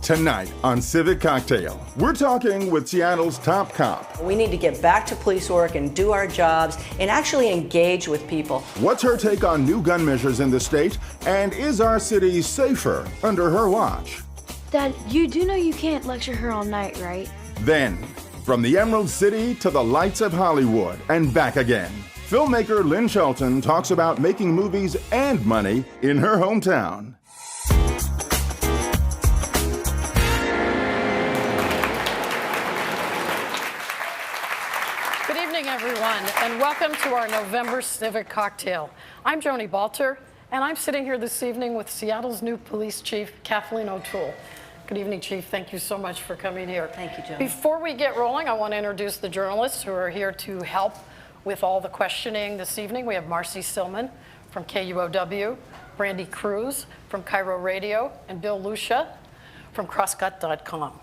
Tonight on Civic Cocktail, we're talking with Seattle's top cop. We need to get back to police work and do our jobs and actually engage with people. What's her take on new gun measures in the state? And is our city safer under her watch? Dad, you do know you can't lecture her all night, right? Then, from the Emerald City to the lights of Hollywood and back again, filmmaker Lynn Shelton talks about making movies and money in her hometown. Good evening, everyone, and welcome to our November Civic Cocktail. I'm Joni Balter, and I'm sitting here this evening with Seattle's new police chief, Kathleen O'Toole. Good evening, Chief. Thank you so much for coming here. Thank you, Joni. Before we get rolling, I want to introduce the journalists who are here to help with all the questioning this evening. We have Marcy Silman from KUOW, Brandy Cruz from Cairo Radio, and Bill Lucia from crosscut.com.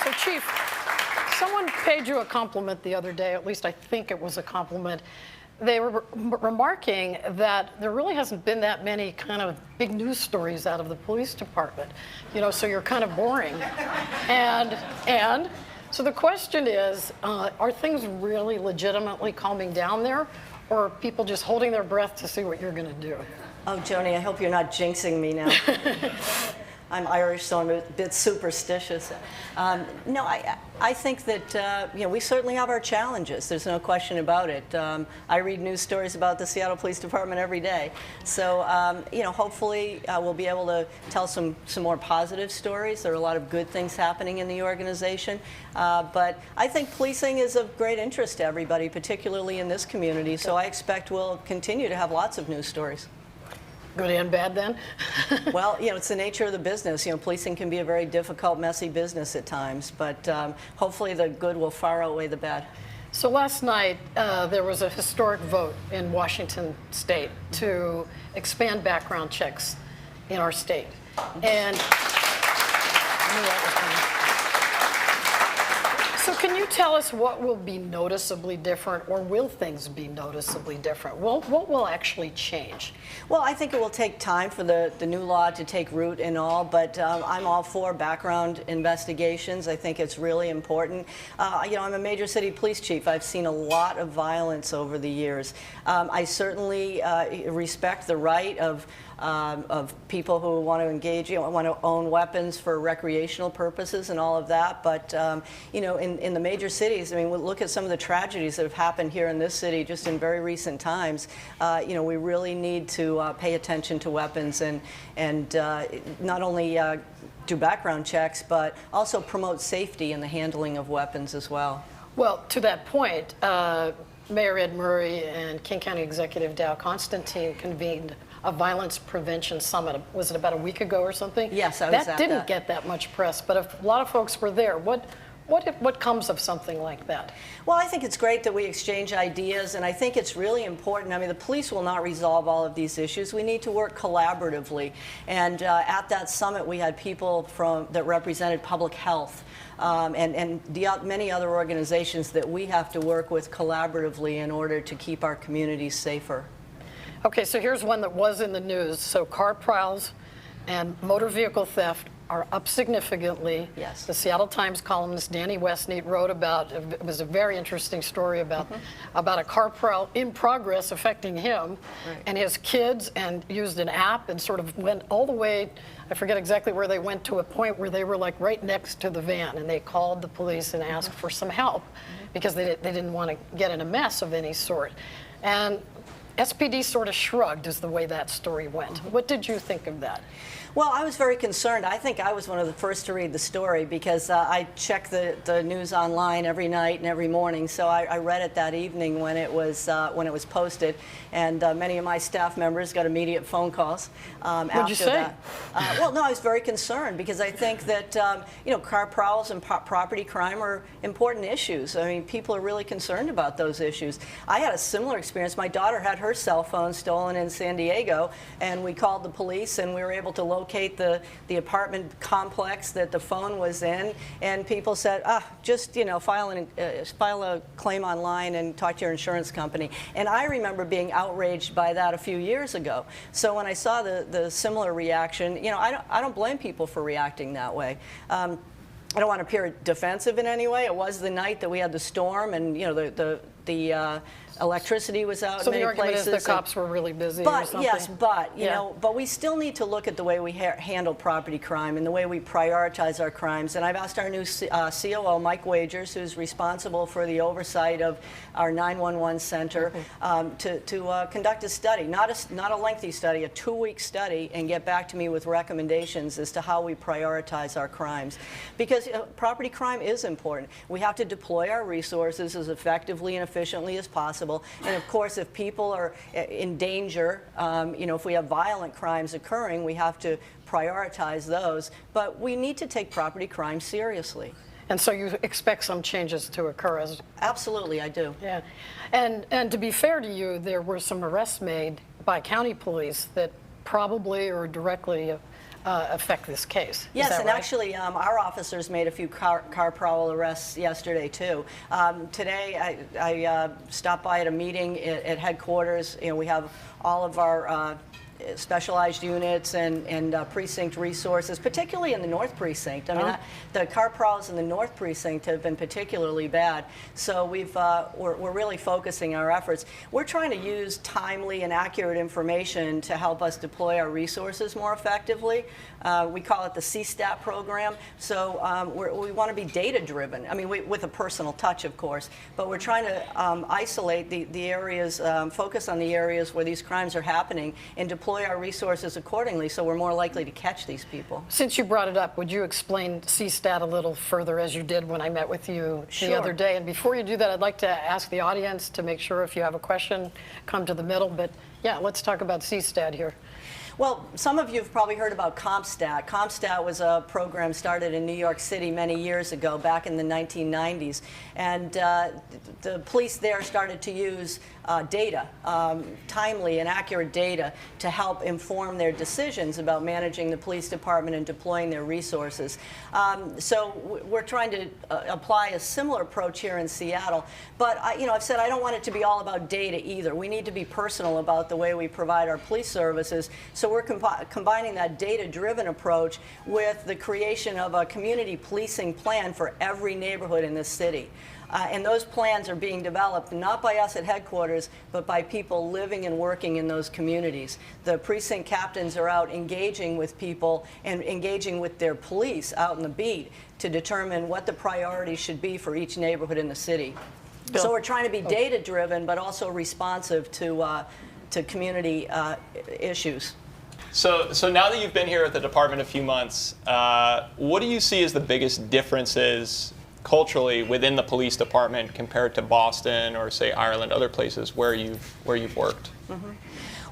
So, Chief, someone paid you a compliment the other day, at least I think it was a compliment. They were remarking that there really hasn't been that many kind of big news stories out of the police department, so you're kind of boring. And so the question is, are things really legitimately calming down there, or are people just holding their breath to see what you're going to do? Oh, Joni, I hope you're not jinxing me now. I'm Irish, so I'm a bit superstitious. No, I think that we certainly have our challenges. There's no question about it. I read news stories about the Seattle Police Department every day. So, hopefully we'll be able to tell some more positive stories. There are a lot of good things happening in the organization. But I think policing is of great interest to everybody, particularly in this community. So I expect we'll continue to have lots of news stories. Good and bad, then? Well, it's the nature of the business. Policing can be a very difficult, messy business at times, but hopefully the good will far outweigh the bad. So last night, there was a historic vote in Washington State to expand background checks in our state. And I knew that was coming. So can you tell us what will be noticeably different, or will things be noticeably different? What will actually change? Well, I think it will take time for the new law to take root and all, but I'm all for background investigations. I think it's really important. I'm a major city police chief. I've seen a lot of violence over the years. I certainly respect the right of people who want to engage, want to own weapons for recreational purposes and all of that. But, in the major cities, we look at some of the tragedies that have happened here in this city just in very recent times. We really need to pay attention to weapons and not only do background checks, but also promote safety in the handling of weapons as well. Well, to that point, Mayor Ed Murray and King County Executive Dow Constantine convened a violence prevention summit. Was it about a week ago or something? Yes, I was at that. That didn't get that much press, but a lot of folks were there. What comes of something like that? Well, I think it's great that we exchange ideas, and I think it's really important. The police will not resolve all of these issues. We need to work collaboratively. And at that summit, we had people that represented public health and many other organizations that we have to work with collaboratively in order to keep our communities safer. Okay, so here's one that was in the news. So car prowls and motor vehicle theft are up significantly. Yes. The Seattle Times columnist Danny Westneat wrote about, it was a very interesting story about a car prowl in progress affecting him and his kids, and used an app and sort of went all the way, I forget exactly where they went, to a point where they were like right next to the van, and they called the police and asked for some help because they didn't want to get in a mess of any sort. And SPD sort of shrugged is the way that story went. What did you think of that? Well, I was very concerned. I think I was one of the first to read the story because I check the news online every night and every morning. So I read it that evening when it was posted, and many of my staff members got immediate phone calls after What'd you say? that. Well, no, I was very concerned because I think that car prowls and property crime are important issues. People are really concerned about those issues. I had a similar experience. My daughter had her cell phone stolen in San Diego, and we called the police, and we were able to locate the apartment complex that the phone was in, and people said, just file a claim online and talk to your insurance company. And I remember being outraged by that a few years ago. So when I saw the similar reaction, I don't blame people for reacting that way. I don't want to appear defensive in any way. It was the night that we had the storm, and the electricity was out in many places. So the argument is the cops were really busy or something? Yes, but we still need to look at the way we handle property crime and the way we prioritize our crimes. And I've asked our new COO, Mike Wagers, who's responsible for the oversight of our 911 center, to conduct a study, not a lengthy study, a 2-week study, and get back to me with recommendations as to how we prioritize our crimes. Because property crime is important. We have to deploy our resources as effectively and efficiently as possible. And of course, if people are in danger, if we have violent crimes occurring, we have to prioritize those. But we need to take property crime seriously. And so you expect some changes to occur? Absolutely, I do. Yeah. And to be fair to you, there were some arrests made by county police that probably or directly affect this case. Yes, and right? actually our officers made a few car prowl arrests yesterday too. Today I stopped by at a meeting at headquarters. We have all of our specialized units and precinct resources, particularly in the North Precinct. I mean, the car prowls in the North Precinct have been particularly bad. So we're really focusing our efforts. We're trying to use timely and accurate information to help us deploy our resources more effectively. We call it the CSTAT program. So we want to be data-driven. I mean, with a personal touch, of course. But we're trying to isolate the areas, focus on the areas where these crimes are happening, and deploy our resources accordingly, so we're more likely to catch these people. Since you brought it up, would you explain CSTAT a little further, as you did when I met with you the other day? And before you do that, I'd like to ask the audience to make sure if you have a question, come to the middle. But yeah, let's talk about CSTAT here. Well, some of you have probably heard about CompStat. CompStat was a program started in New York City many years ago, back in the 1990s. And the police there started to use data, timely and accurate data, to help inform their decisions about managing the police department and deploying their resources. So we're trying to apply a similar approach here in Seattle. But I've said I don't want it to be all about data either. We need to be personal about the way we provide our police services. So we're combining that data-driven approach with the creation of a community policing plan for every neighborhood in this city. And those plans are being developed not by us at headquarters, but by people living and working in those communities. The precinct captains are out engaging with people and engaging with their police out in the beat to determine what the priorities should be for each neighborhood in the city. So we're trying to be data-driven, but also responsive to community issues. So now that you've been here at the department a few months, what do you see as the biggest differences culturally within the police department compared to Boston or, say, Ireland, other places where you've worked? Mm-hmm.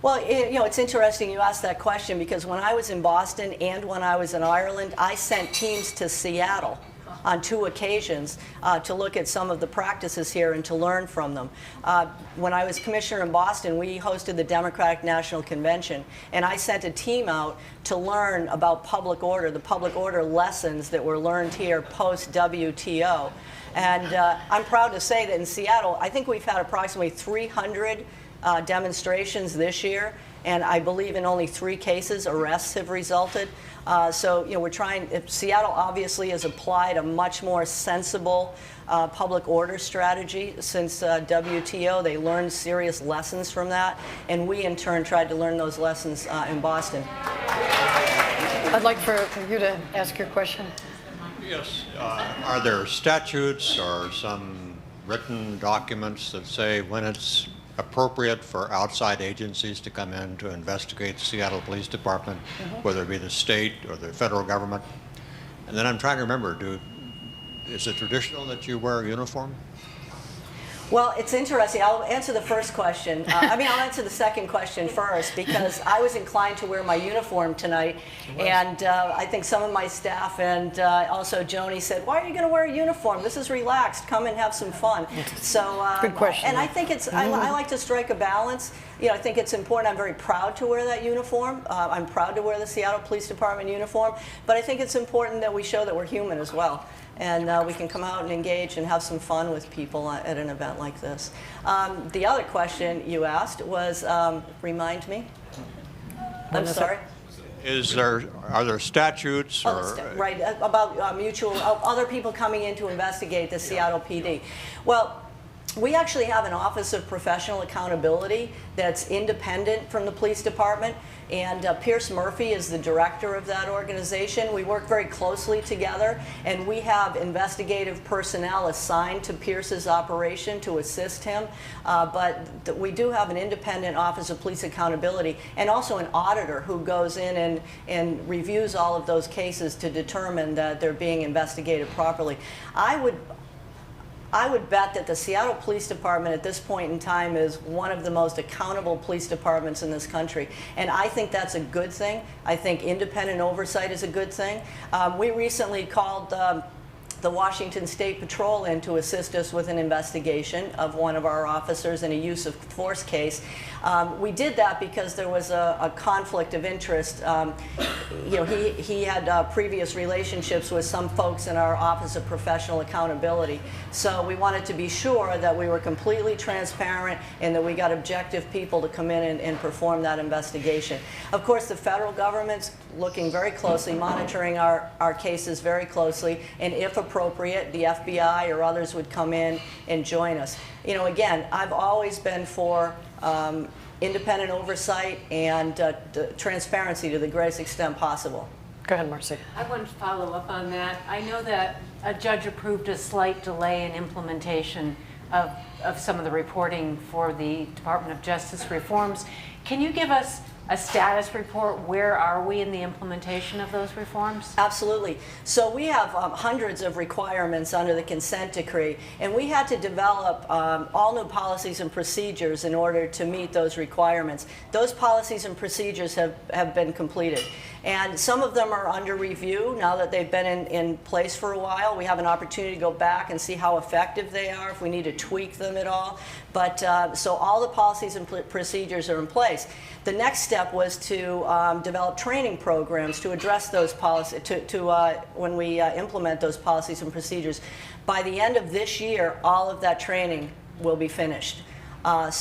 Well, it's interesting you asked that question, because when I was in Boston and when I was in Ireland, I sent teams to Seattle on 2 occasions to look at some of the practices here and to learn from them. When I was commissioner in Boston, we hosted the Democratic National Convention, and I sent a team out to learn about public order, the public order lessons that were learned here post-WTO. And I'm proud to say that in Seattle, I think we've had approximately 300 demonstrations this year, and I believe in only 3 cases arrests have resulted. So we're trying. Seattle obviously has applied a much more sensible public order strategy since WTO. They learned serious lessons from that, and we in turn tried to learn those lessons in Boston. I'd like for you to ask your question. Yes. Are there statutes or some written documents that say when it's appropriate for outside agencies to come in to investigate the Seattle Police Department, whether it be the state or the federal government? And then I'm trying to remember, is it traditional that you wear a uniform? Well, it's interesting. I'll answer the first question. I'll answer the second question first, because I was inclined to wear my uniform tonight, and I think some of my staff and also Joni said, "Why are you going to wear a uniform? This is relaxed. Come and have some fun." So, good question. And I think it's. I like to strike a balance. I think it's important. I'm very proud to wear that uniform. I'm proud to wear the Seattle Police Department uniform, but I think it's important that we show that we're human as well. And we can come out and engage and have some fun with people at an event like this. The other question you asked was, remind me? I'm sorry? Are there statutes right, about other people coming in to investigate the Seattle PD? Well, we actually have an Office of Professional Accountability that's independent from the police department, and Pierce Murphy is the director of that organization. We work very closely together, and we have investigative personnel assigned to Pierce's operation to assist him, but we do have an independent Office of Police Accountability and also an auditor who goes in and reviews all of those cases to determine that they're being investigated properly. I would bet that the Seattle Police Department at this point in time is one of the most accountable police departments in this country. And I think that's a good thing. I think independent oversight is a good thing. We recently called the Washington State Patrol in to assist us with an investigation of one of our officers in a use of force case. We did that because there was a conflict of interest. He had previous relationships with some folks in our Office of Professional Accountability. So we wanted to be sure that we were completely transparent and that we got objective people to come in and perform that investigation. Of course, the federal government's looking very closely, monitoring our cases very closely, and if appropriate, the FBI or others would come in and join us. Again, I've always been for independent oversight and transparency to the greatest extent possible. Go ahead, Marcy. I want to follow up on that. I know that a judge approved a slight delay in implementation of some of the reporting for the Department of Justice reforms. Can you give us a status report? Where are we in the implementation of those reforms? Absolutely. So we have hundreds of requirements under the consent decree, and we had to develop all new policies and procedures in order to meet those requirements. Those policies and procedures have been completed. And some of them are under review now that they've been in place for a while. We have an opportunity to go back and see how effective they are, if we need to tweak them at all. But so all the policies and procedures are in place. The next step was to develop training programs to address those policies, when we implement those policies and procedures. By the end of this year, all of that training will be finished. And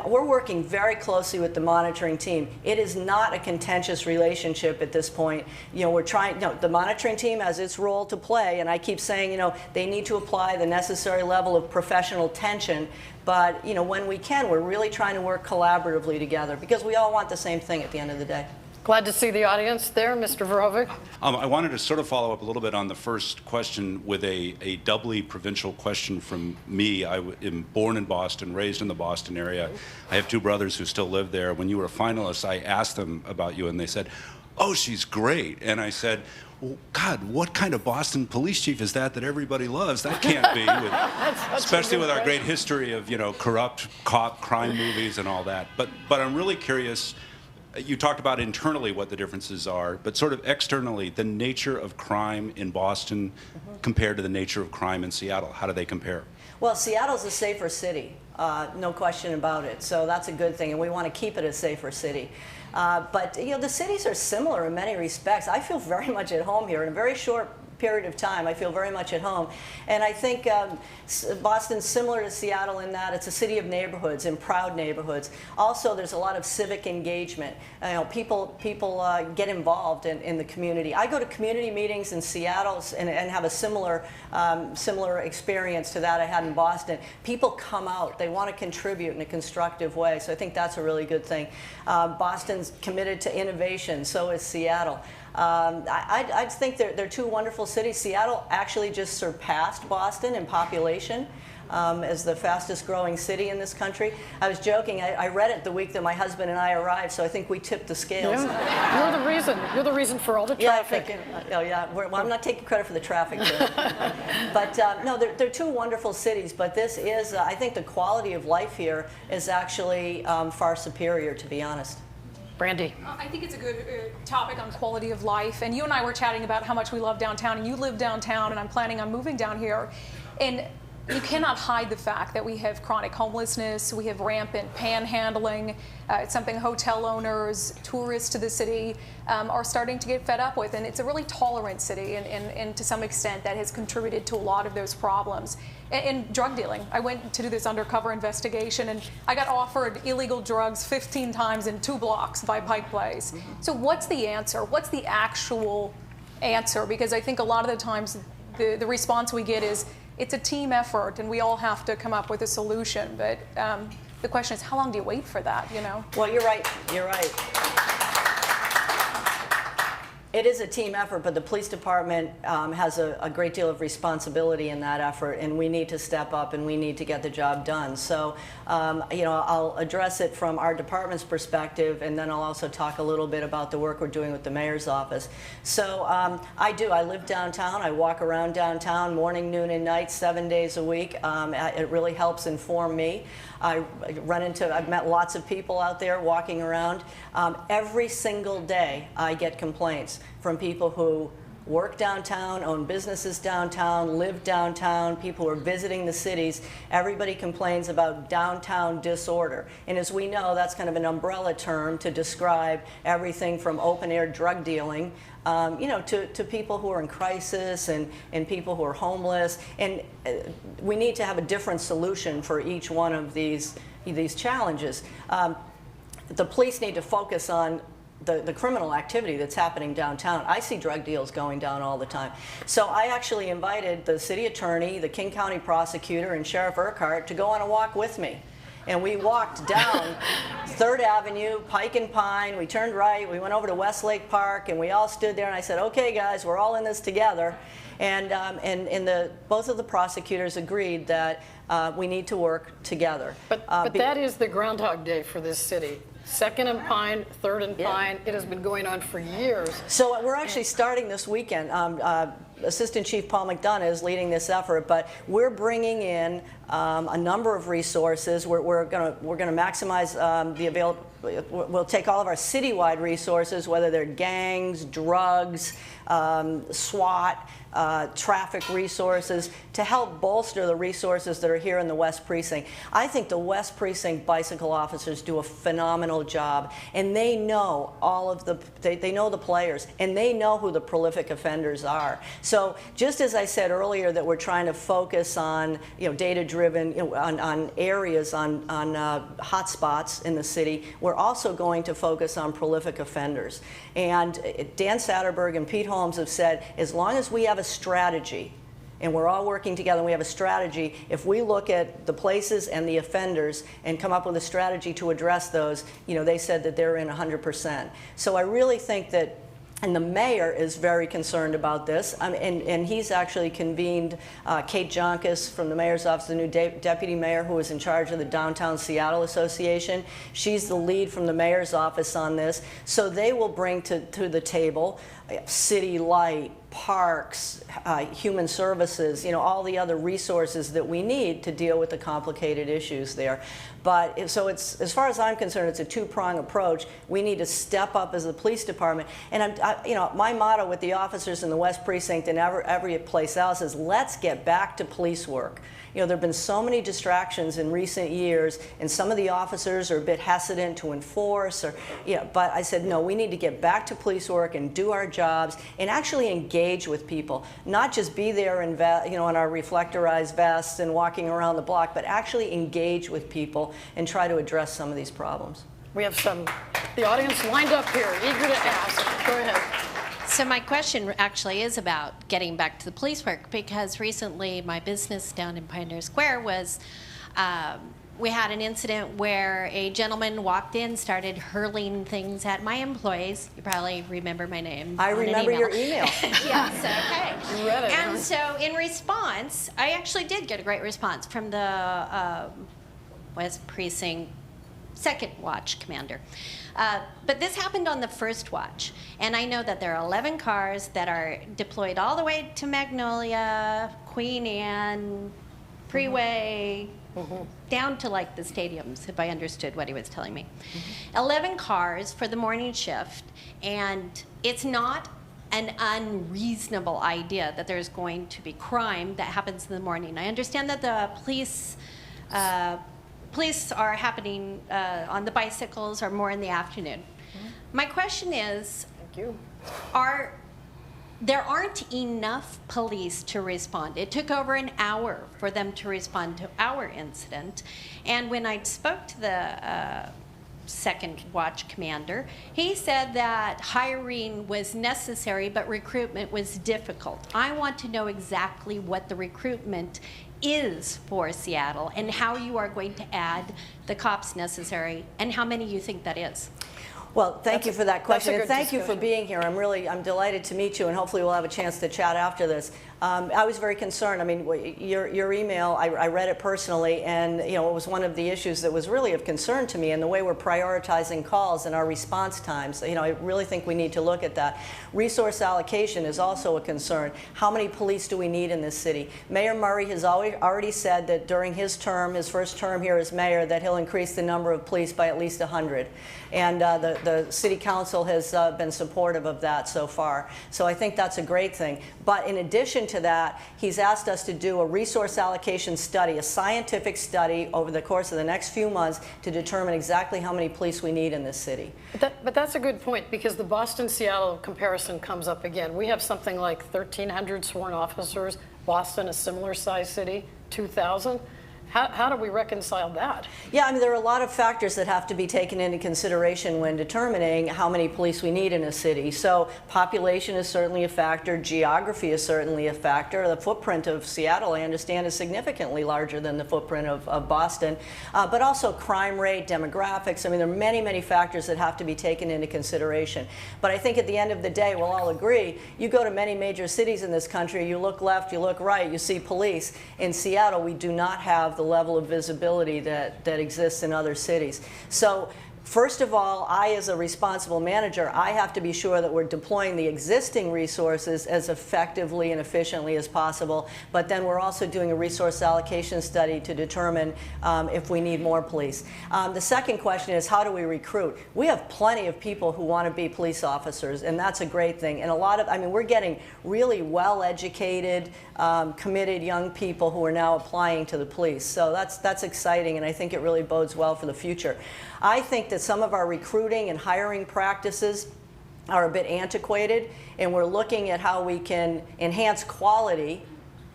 we're working very closely with the monitoring team. It is not a contentious relationship at this point. We're trying, the monitoring team has its role to play, and I keep saying, they need to apply the necessary level of professional tension. But, when we can, we're really trying to work collaboratively together because we all want the same thing at the end of the day. Glad to see the audience there, Mr. Verovic. I wanted to sort of follow up a little bit on the first question with a doubly provincial question from me. I am born in Boston, raised in the Boston area. I have two brothers who still live there. When you were a finalist, I asked them about you, and they said, "Oh, she's great." And I said, well, God, what kind of Boston police chief is that everybody loves? That can't be, especially with our great history of, corrupt cop crime movies and all that. But I'm really curious. You talked about internally what the differences are, but sort of externally, the nature of crime in Boston compared to the nature of crime in Seattle. How do they compare? Well, Seattle's a safer city, no question about it. So that's a good thing, and we want to keep it a safer city. But the cities are similar in many respects. I feel very much at home here in a very short period of time. I feel very much at home. And I think Boston's similar to Seattle in that it's a city of neighborhoods and proud neighborhoods. Also, there's a lot of civic engagement. People get involved in the community. I go to community meetings in Seattle and have a similar experience to that I had in Boston. People come out. They want to contribute in a constructive way. So I think that's a really good thing. Boston's committed to innovation. So is Seattle. I think they're two wonderful cities. Seattle actually just surpassed Boston in population as the fastest growing city in this country. I was joking. I read it the week that my husband and I arrived, so I think we tipped the scales. Yeah. You're the reason for all the traffic. Yeah, well, I'm not taking credit for the traffic there. But no, they're two wonderful cities, but this is, I think the quality of life here is actually far superior, to be honest. Brandy. I think it's a good topic on quality of life. And you and I were chatting about how much we love downtown, and you live downtown, and I'm planning on moving down here. And you cannot hide the fact that we have chronic homelessness, we have rampant panhandling. It's something hotel owners, tourists to the city are starting to get fed up with. And it's a really tolerant city, and to some extent that has contributed to a lot of those problems. And drug dealing. I went to do this undercover investigation, and I got offered illegal drugs 15 times in 2 blocks by Pike Place. So what's the answer? What's the actual answer? Because I think a lot of the times the response we get is, it's a team effort, and we all have to come up with a solution. But the question is, how long do you wait for that? You know? Well, you're right. You're right. It is a team effort, but the police department has a great deal of responsibility in that effort, and we need to step up and we need to get the job done. So, you know, I'll address it from our department's perspective, and then I'll also talk a little bit about the work we're doing with the mayor's office. So I live downtown. I walk around downtown morning, noon, and night, 7 days a week. It really helps inform me. I've met lots of people out there walking around. Every single day I get complaints from people who work downtown, own businesses downtown, live downtown, people who are visiting the cities. Everybody complains about downtown disorder. And as we know, that's kind of an umbrella term to describe everything from open-air drug dealing you know, to people who are in crisis and people who are homeless. And we need to have a different solution for each one of these challenges. The police need to focus on the criminal activity that's happening downtown. I see drug deals going down all the time. So I actually invited the city attorney, the King County prosecutor, and Sheriff Urquhart to go on a walk with me. And we walked down 3rd Avenue, Pike and Pine. We turned right. We went over to Westlake Park, and we all stood there. And I said, "Okay, guys, we're all in this together." And both of the prosecutors agreed that we need to work together. But that is the Groundhog Day for this city. 2nd and Pine, 3rd and Pine. It has been going on for years. So we're actually starting this weekend. Assistant Chief Paul McDonough is leading this effort, but we're bringing in a number of resources. We're going to maximize the available. We'll take all of our citywide resources, whether they're gangs, drugs, SWAT, traffic resources, to help bolster the resources that are here in the West Precinct. I think the West Precinct bicycle officers do a phenomenal job, and they know they know the players, and they know who the prolific offenders are. So just as I said earlier that we're trying to focus on, you know, data-driven, you know, on areas, on hot spots in the city, we're also going to focus on prolific offenders. And Dan Satterberg and Pete Holmes have said, as long as we have a strategy, and we're all working together and we have a strategy, if we look at the places and the offenders and come up with a strategy to address those, you know, they said that they're in 100%. So I really think that, and the mayor is very concerned about this, and he's actually convened Kate Jonkis from the mayor's office, the new deputy mayor who is in charge of the Downtown Seattle Association. She's the lead from the mayor's office on this. So they will bring to the table city light, parks, human services, you know, all the other resources that we need to deal with the complicated issues there. But so it's, as far as I'm concerned, it's a two-prong approach. We need to step up as the police department. And you know, my motto with the officers in the West Precinct and every place else is, let's get back to police work. You know, there have been so many distractions in recent years, and some of the officers are a bit hesitant to enforce, or, you know, but I said, no, we need to get back to police work and do our jobs and actually engage with people, not just be there in, you know, in our reflectorized vests and walking around the block, but actually engage with people and try to address some of these problems. We have the audience lined up here, eager to ask. Go ahead. So my question actually is about getting back to the police work, because recently my business down in Pioneer Square was, we had an incident where a gentleman walked in, started hurling things at my employees. You probably remember my name. I remember your email. Yes, okay. You read it, And huh? so in response, I actually did get a great response from the West Precinct second watch commander. But this happened on the first watch, and I know that there are 11 cars that are deployed all the way to Magnolia, Queen Anne, Freeway, down to like the stadiums, if I understood what he was telling me. 11 cars for the morning shift, and it's not an unreasonable idea that there's going to be crime that happens in the morning. I understand that the police are happening on the bicycles or more in the afternoon. My question is, Thank you. There aren't enough police to respond. It took over an hour for them to respond to our incident. And when I spoke to the second watch commander, he said that hiring was necessary, but recruitment was difficult. I want to know exactly what the recruitment is for Seattle and how you are going to add the cops necessary and how many you think that is. Well, thank you for that question, and thank you for discussion. being here. I'm delighted to meet you, and hopefully we'll have a chance to chat after this. I was very concerned. I mean, your email, I read it personally, and it was one of the issues that was really of concern to me, and the way we're prioritizing calls and our response times. I really think we need to look at that. Resource allocation is also a concern. How many police do we need in this city? Mayor Murray has already said that during his term, his first term here as mayor, that he'll increase the number of police by at least 100. And the city council has been supportive of that so far. So I think that's a great thing. But in addition to that, he's asked us to do a resource allocation study, a scientific study over the course of the next few months to determine exactly how many police we need in this city. But that's a good point, because the Boston-Seattle comparison comes up again. We have something like 1,300 sworn officers. Boston, a similar size city, 2,000. How do we reconcile that? Yeah, I mean, there are a lot of factors that have to be taken into consideration when determining how many police we need in a city. So population is certainly a factor. Geography is certainly a factor. The footprint of Seattle, I understand, is significantly larger than the footprint of Boston. But also crime rate, demographics. I mean, there are many, many factors that have to be taken into consideration. But I think at the end of the day, we'll all agree, you go to many major cities in this country, you look left, you look right, you see police. In Seattle, we do not have the level of visibility that exists in other cities. So first of all, I, as a responsible manager, I have to be sure that we're deploying the existing resources as effectively and efficiently as possible, but then we're also doing a resource allocation study to determine if we need more police. The second question is, how do we recruit? We have plenty of people who want to be police officers, and that's a great thing. And we're getting really well-educated, committed young people who are now applying to the police. So that's exciting, and I think it really bodes well for the future. I think that some of our recruiting and hiring practices are a bit antiquated, and we're looking at how we can enhance quality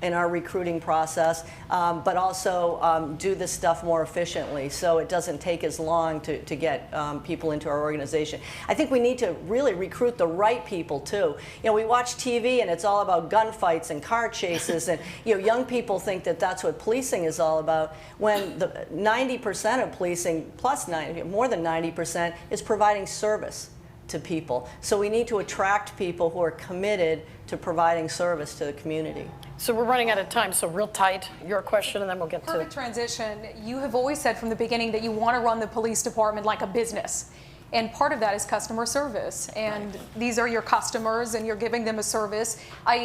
in our recruiting process, but also do this stuff more efficiently so it doesn't take as long to get people into our organization. I think we need to really recruit the right people too. We watch TV and it's all about gunfights and car chases, and young people think that that's what policing is all about, when the 90% of policing, more than 90%, is providing service to people. So we need to attract people who are committed to providing service to the community. So we're running out of time, so real tight, your question, and then we'll get Perfect to... transition. You have always said from the beginning that you want to run the police department like a business. And part of that is customer service. And these are your customers, and you're giving them a service.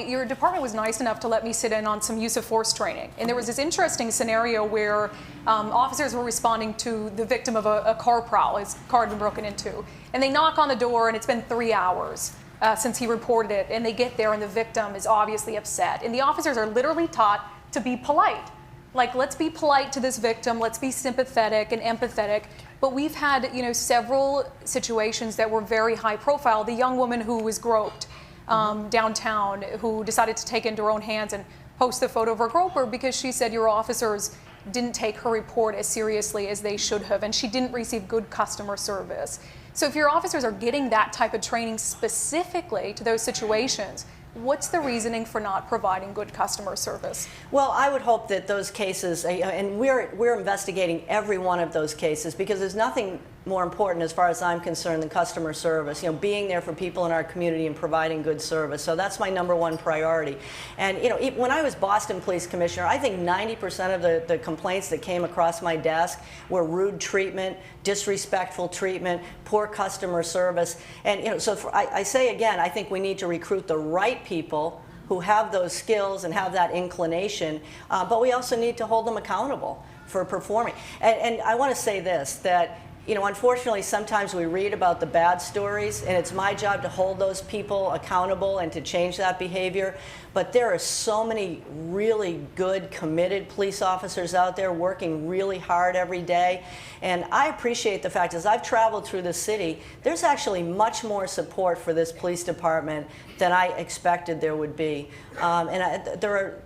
Your department was nice enough to let me sit in on some use of force training. And there was this interesting scenario where officers were responding to the victim of a car prowl. His car had been broken into. And they knock on the door, and it's been 3 hours since he reported it. And they get there, and the victim is obviously upset. And the officers are literally taught to be polite. Like, let's be polite to this victim. Let's be sympathetic and empathetic. But we've had, several situations that were very high profile. The young woman who was groped downtown, who decided to take it into her own hands and post the photo of her groper because she said your officers didn't take her report as seriously as they should have, and she didn't receive good customer service. So if your officers are getting that type of training specifically to those situations, what's the reasoning for not providing good customer service? Well, I would hope that those cases, and we're investigating every one of those cases, because there's nothing more important as far as I'm concerned than customer service, being there for people in our community and providing good service. So that's my #1 priority. And when I was Boston Police Commissioner, I think 90% of the complaints that came across my desk were rude treatment, disrespectful treatment, poor customer service. And I say again, I think we need to recruit the right people who have those skills and have that inclination, but we also need to hold them accountable for performing. And I want to say this, that unfortunately, sometimes we read about the bad stories, and it's my job to hold those people accountable and to change that behavior. But there are so many really good, committed police officers out there working really hard every day. And I appreciate the fact, as I've traveled through the city, there's actually much more support for this police department than I expected there would be. There are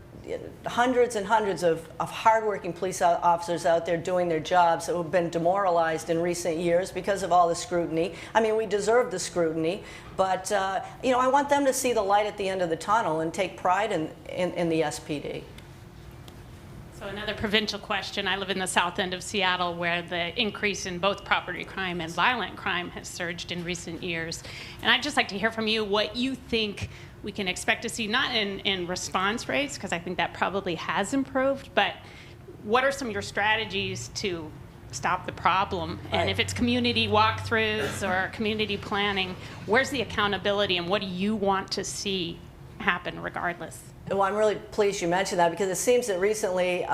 hundreds and hundreds of hardworking police officers out there doing their jobs that have been demoralized in recent years because of all the scrutiny. I mean, we deserve the scrutiny, but I want them to see the light at the end of the tunnel and take pride in the SPD. So another provincial question. I live in the south end of Seattle, where the increase in both property crime and violent crime has surged in recent years. And I'd just like to hear from you what you think we can expect to see, not in response rates, because I think that probably has improved, but what are some of your strategies to stop the problem? Right. And if it's community walkthroughs or community planning, where's the accountability and what do you want to see happen regardless? Well, I'm really pleased you mentioned that, because it seems that recently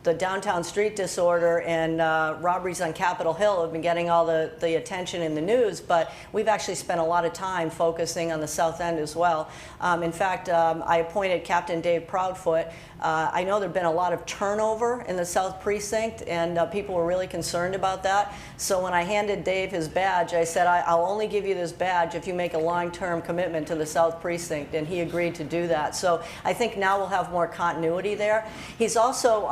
the downtown street disorder and robberies on Capitol Hill have been getting all the attention in the news, but we've actually spent a lot of time focusing on the South End as well. In fact, I appointed Captain Dave Proudfoot. I know there have been a lot of turnover in the South Precinct, and people were really concerned about that. So when I handed Dave his badge, I said, I'll only give you this badge if you make a long-term commitment to the South Precinct, and he agreed to do that. So I think now we'll have more continuity there. He's also,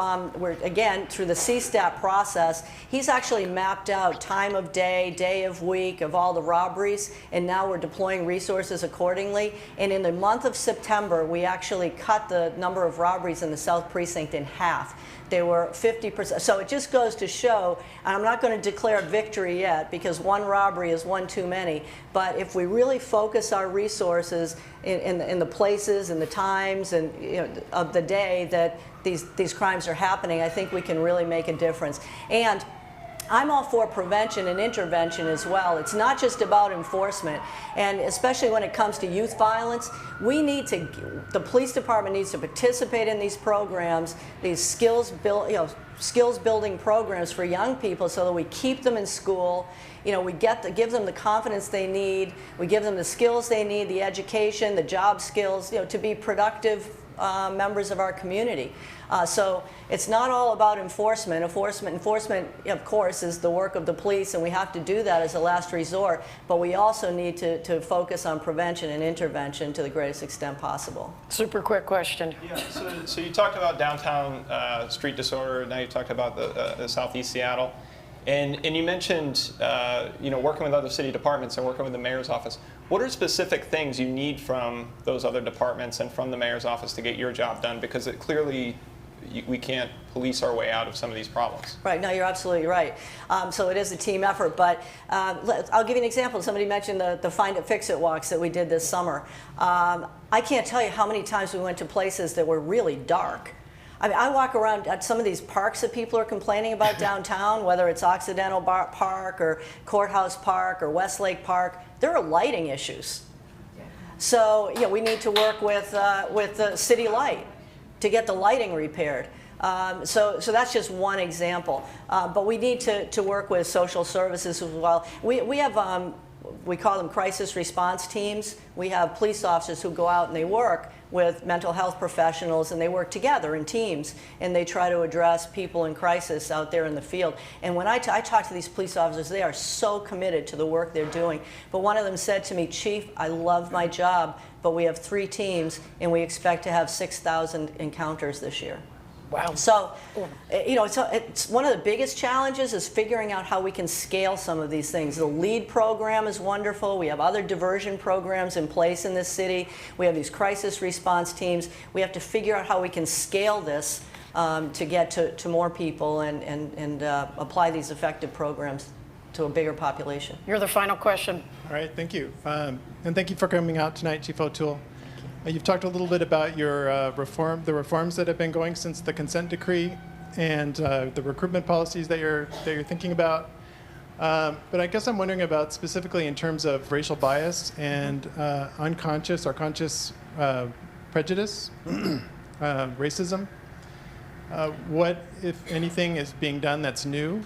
again, through the CSTAT process, he's actually mapped out time of day, day of week of all the robberies, and now we're deploying resources accordingly. And in the month of September, we actually cut the number of robberies in the South Precinct in half. They were 50%. So it just goes to show, and I'm not going to declare victory yet, because one robbery is one too many, but if we really focus our resources in the places and the times and of the day that these crimes are happening, I think we can really make a difference. And I'm all for prevention and intervention as well. It's not just about enforcement, and especially when it comes to youth violence, the police department needs to participate in these programs, these skills building programs for young people, so that we keep them in school. We give them the confidence they need, we give them the skills they need, the education, the job skills, to be productive members of our community. So it's not all about enforcement. Enforcement, of course, is the work of the police, and we have to do that as a last resort, but we also need to focus on prevention and intervention to the greatest extent possible. Super quick question. Yeah, so you talked about downtown street disorder, now you talked about the Southeast Seattle, and you mentioned working with other city departments and working with the mayor's office. What are specific things you need from those other departments and from the mayor's office to get your job done? Because it clearly we can't police our way out of some of these problems. Right, no, you're absolutely right. So it is a team effort, but I'll give you an example. Somebody mentioned the Find It, Fix It walks that we did this summer. I can't tell you how many times we went to places that were really dark. I mean, I walk around at some of these parks that people are complaining about downtown, whether it's Occidental Park or Courthouse Park or Westlake Park. There are lighting issues. So we need to work with the City Light to get the lighting repaired. So that's just one example. But we need to work with social services as well. We have, we call them crisis response teams. We have police officers who go out and they work with mental health professionals, and they work together in teams, and they try to address people in crisis out there in the field. And when I talk to these police officers, they are so committed to the work they're doing. But one of them said to me, "Chief, I love my job, but we have 3 teams, and we expect to have 6,000 encounters this year." Wow. So, it's one of the biggest challenges is figuring out how we can scale some of these things. The LEAD program is wonderful. We have other diversion programs in place in this city. We have these crisis response teams. We have to figure out how we can scale this to get to more people and apply these effective programs to a bigger population. You're the final question. All right, thank you. And thank you for coming out tonight, Chief O'Toole. You've talked a little bit about your the reforms that have been going since the consent decree, and the recruitment policies that you're thinking about. But I guess I'm wondering about specifically in terms of racial bias and unconscious or conscious prejudice, racism. What, if anything, is being done that's new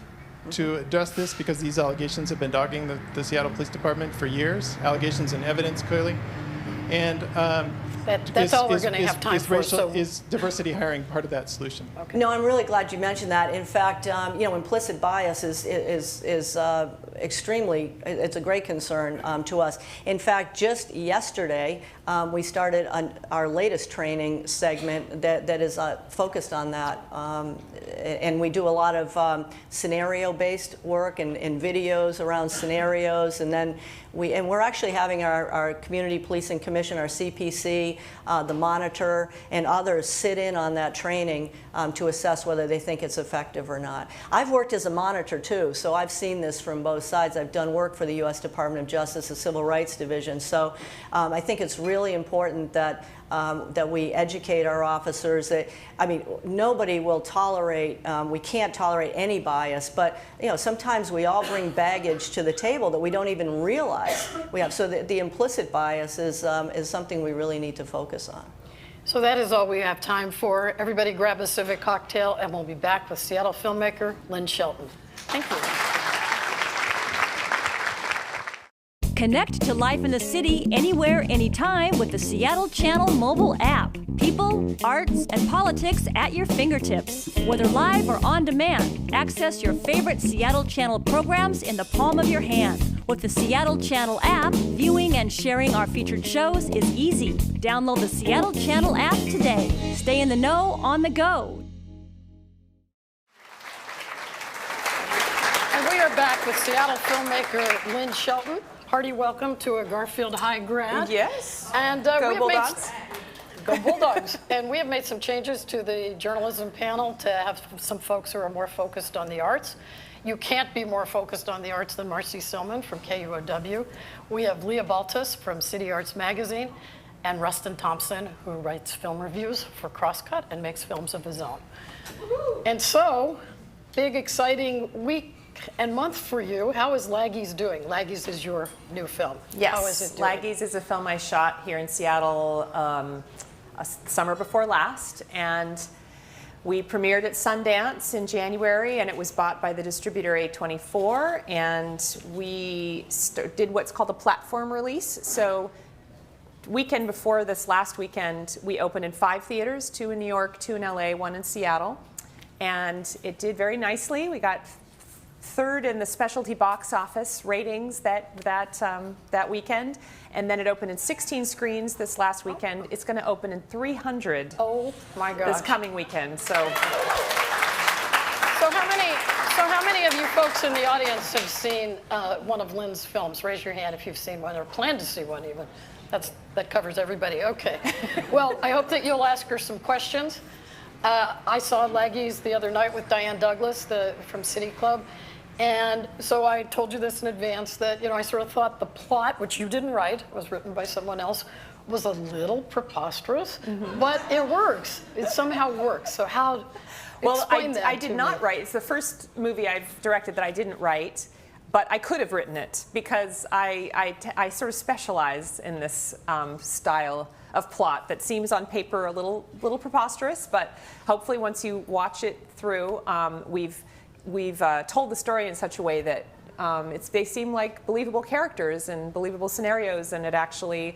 to address this because these allegations have been dogging the Seattle Police Department for years, allegations and evidence clearly. And that's all we're going to have time for. Is diversity hiring part of that solution? Okay. No, I'm really glad you mentioned that. In fact, implicit bias is extremely, it's a great concern to us. In fact, just yesterday, we started our latest training segment that is focused on that. And we do a lot of scenario-based work and videos around scenarios. And then we're actually having our Community Policing Commission, our CPC, the Monitor, and others sit in on that training to assess whether they think it's effective or not. I've worked as a monitor too, so I've seen this from both sides. I've done work for the U.S. Department of Justice, the Civil Rights Division. So I think it's really important that that we educate our officers. That, I mean, nobody will tolerate, we can't tolerate any bias, but sometimes we all bring baggage to the table that we don't even realize we have. So the implicit bias is something we really need to focus on. So that is all we have time for. Everybody grab a Civic Cocktail, and we'll be back with Seattle filmmaker Lynn Shelton. Thank you. Connect to life in the city anywhere, anytime with the Seattle Channel mobile app. People, arts, and politics at your fingertips. Whether live or on demand, access your favorite Seattle Channel programs in the palm of your hand. With the Seattle Channel app, viewing and sharing our featured shows is easy. Download the Seattle Channel app today. Stay in the know on the go. And we are back with Seattle filmmaker Lynn Shelton. Hearty welcome to a Garfield High grad. Yes. And Go Bulldogs. Go Bulldogs. And we have made some changes to the journalism panel to have some folks who are more focused on the arts. You can't be more focused on the arts than Marcy Silman from KUOW. We have Leah Baltus from City Arts Magazine, and Rustin Thompson, who writes film reviews for Crosscut and makes films of his own. And so, big exciting week and month for you. How is Laggies doing? Laggies is your new film. Yes, how is it doing? Laggies is a film I shot here in Seattle summer before last, and we premiered at Sundance in January, and it was bought by the distributor A24, and we did what's called a platform release. So weekend before this last weekend, we opened in 5 theaters, 2 in New York, 2 in LA, 1 in Seattle, and it did very nicely. We got 3rd in the specialty box office ratings that weekend, and then it opened in 16 screens this last weekend. It's going to open in 300. Oh my gosh. This coming weekend. So how many of you folks in the audience have seen one of Lynn's films? Raise your hand if you've seen one or plan to see one even. That covers everybody. Okay. Well, I hope that you'll ask her some questions. I saw Laggies the other night with Diane Douglas from City Club. And so I told you this in advance that, I sort of thought the plot, which you didn't write, was written by someone else, was a little preposterous, but it works. It somehow works. So how, explain that I did not write. It's the first movie I've directed that I didn't write, but I could have written it because I sort of specialize in this style of plot that seems on paper a little preposterous, but hopefully once you watch it through, we've told the story in such a way that they seem like believable characters and believable scenarios, and it actually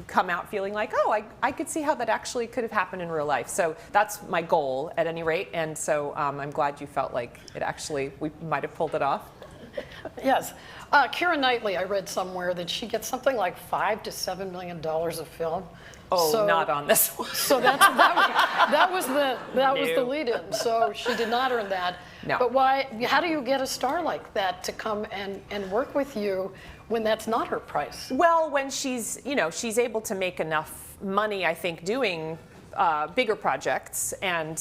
come out feeling like, oh, I could see how that actually could have happened in real life. So that's my goal at any rate, and so I'm glad you felt like we might have pulled it off. Yes. Keira Knightley, I read somewhere that she gets something like $5 to $7 million a film. Oh, so, not on this one. So that was the lead-in. So she did not earn that. No. But why? How do you get a star like that to come and work with you when that's not her price? Well, when she's able to make enough money, I think, doing bigger projects and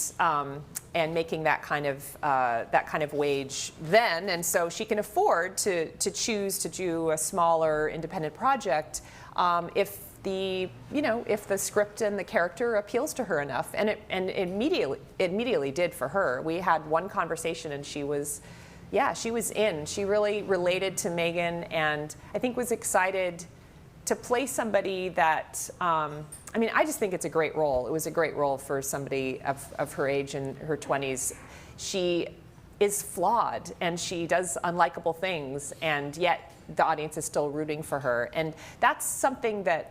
making that kind of wage then, and so she can afford to choose to do a smaller independent project if the script and the character appeals to her enough, and it immediately did for her. We had one conversation, and she was in. She really related to Megan, and I think was excited to play somebody that. I just think it's a great role. It was a great role for somebody of her age in her 20s. She is flawed, and she does unlikable things, and yet the audience is still rooting for her. And that's something that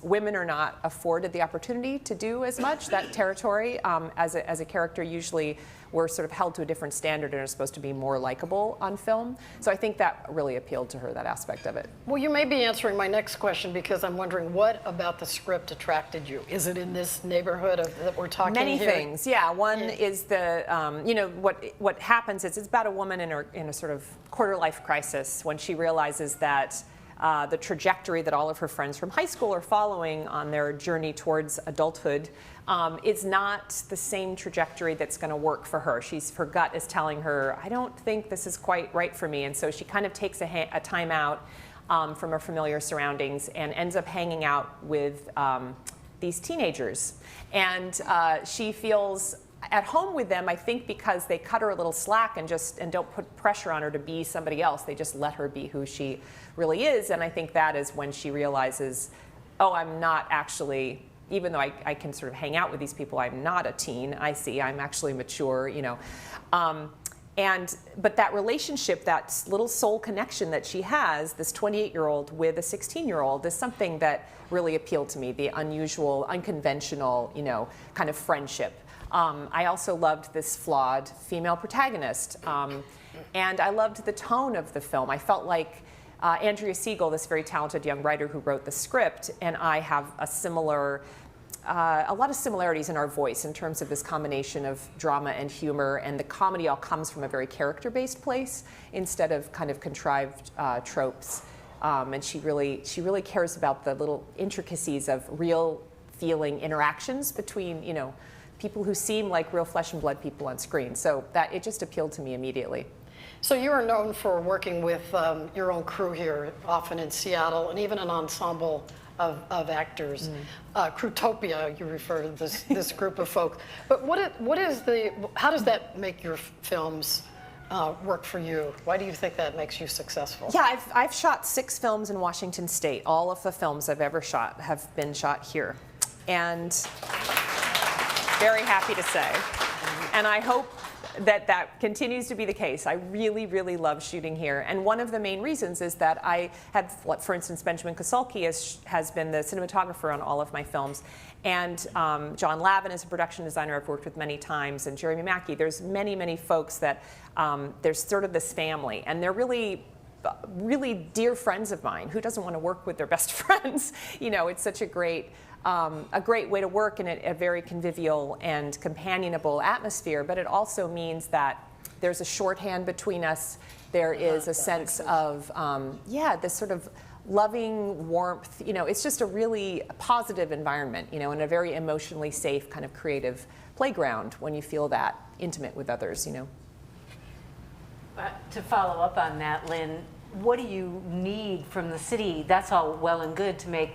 women are not afforded the opportunity to do as much, that territory. As a character, usually we're sort of held to a different standard and are supposed to be more likable on film. So I think that really appealed to her, that aspect of it. Well, you may be answering my next question, because I'm wondering, what about the script attracted you? Is it in this neighborhood that we're talking Many here? things, yeah. One is the, what happens is it's about a woman in a sort of quarter-life crisis when she realizes that the trajectory that all of her friends from high school are following on their journey towards adulthood is not the same trajectory that's going to work for her. Her gut is telling her, I don't think this is quite right for me. And so she kind of takes a time out from her familiar surroundings and ends up hanging out with these teenagers. And she feels at home with them, I think, because they cut her a little slack and don't put pressure on her to be somebody else. They just let her be who she really is. And I think that is when she realizes, oh, I'm not actually, even though I can sort of hang out with these people, I'm not a teen. I'm actually mature, you know. But that relationship, that little soul connection that she has, this 28-year-old with a 16-year-old, is something that really appealed to me, the unusual, unconventional, you know, kind of friendship. I also loved this flawed female protagonist. And I loved the tone of the film. I felt like Andrea Siegel, this very talented young writer who wrote the script, and I have a lot of similarities in our voice in terms of this combination of drama and humor, and the comedy all comes from a very character-based place instead of kind of contrived tropes. And she really cares about the little intricacies of real feeling interactions between, you know, people who seem like real flesh and blood people on screen. So that it just appealed to me immediately. So you are known for working with your own crew here, often in Seattle, and even an ensemble of actors. Crewtopia, you refer to this group of folks. But how does that make your films work for you? Why do you think that makes you successful? Yeah, I've shot 6 films in Washington State. All of the films I've ever shot have been shot here. And very happy to say. And I hope that continues to be the case. I really, really love shooting here. And one of the main reasons is that I have, for instance, Benjamin Kosolki has been the cinematographer on all of my films. And John Lavin is a production designer I've worked with many times, and Jeremy Mackey. There's many, many folks that there's sort of this family, and they're really dear friends of mine. Who doesn't want to work with their best friends? You know, it's such a great way to work in a very convivial and companionable atmosphere, but it also means that there's a shorthand between us. There is a sense of, this sort of loving warmth. You know, it's just a really positive environment, you know, and a very emotionally safe kind of creative playground when you feel that intimate with others, you know. To follow up on that, Lynn, what do you need from the city? That's all well and good to make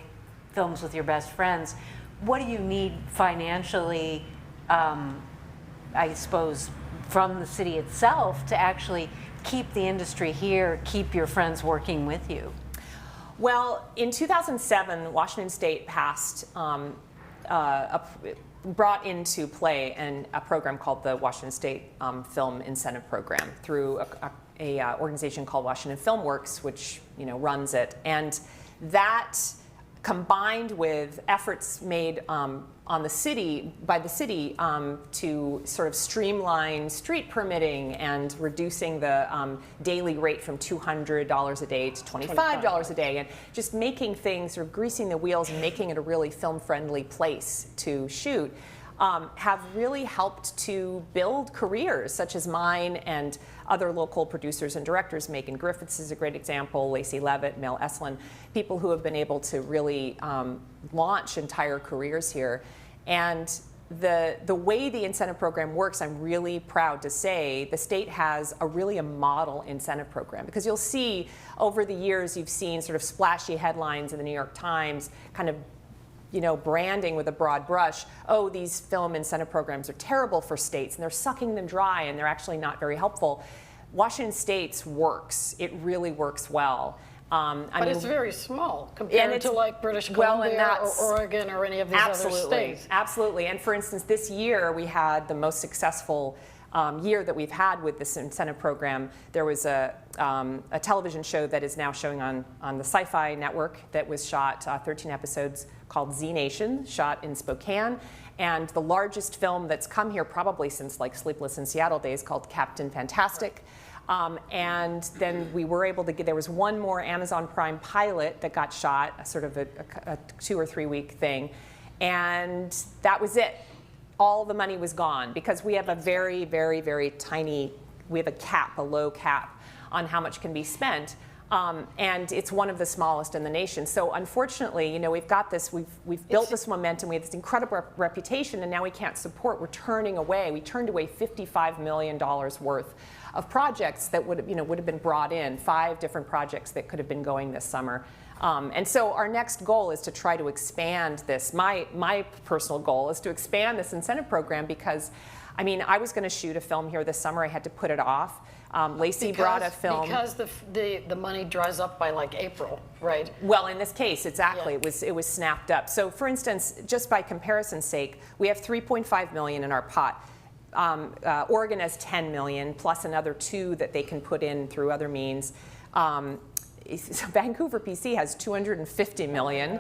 films with your best friends. What do you need financially, I suppose, from the city itself to actually keep the industry here, keep your friends working with you? Well, in 2007, Washington State passed, brought into play a program called the Washington State Film Incentive Program through a organization called Washington Film Works, which, you know, runs it. And that, combined with efforts made by the city to sort of streamline street permitting and reducing the daily rate from $200 a day to $25 a day, and just making things, sort of greasing the wheels and making it a really film-friendly place to shoot, have really helped to build careers such as mine and other local producers and directors. Megan Griffiths is a great example, Lacey Levitt, Mel Estlin, people who have been able to really launch entire careers here. And the way the incentive program works, I'm really proud to say the state has a model incentive program, because you'll see over the years, you've seen sort of splashy headlines in the New York Times, kind of, you know, branding with a broad brush, oh, these film incentive programs are terrible for states and they're sucking them dry and they're actually not very helpful. Washington State's works. It really works well. But it's very small compared to like British Columbia or Oregon or any of these other states. Absolutely. And for instance, this year we had the most successful year that we've had with this incentive program. There was a television show that is now showing on the Sci-Fi Network that was shot 13 episodes called Z Nation, shot in Spokane. And the largest film that's come here probably since like Sleepless in Seattle days called Captain Fantastic. And then we were able to get, there was one more Amazon Prime pilot that got shot, sort of a 2 or 3 week thing. And that was it. All the money was gone because we have a very, very, very tiny, we have a cap, a low cap on how much can be spent. And it's one of the smallest in the nation. So unfortunately, you know, we've got this, we've built this momentum, we have this incredible reputation, and now we can't support, we turned away $55 million worth of projects that would have been brought in, 5 different projects that could have been going this summer. And so our next goal is to try to expand this. My personal goal is to expand this incentive program because, I mean, I was going to shoot a film here this summer. I had to put it off. Lacey brought a film. Because the money dries up by like April, right? Well, in this case, exactly. Yeah. It was snapped up. So for instance, just by comparison's sake, we have $3.5 million in our pot. Oregon has $10 million, plus another 2 that they can put in through other means. Vancouver, PC has $250 million.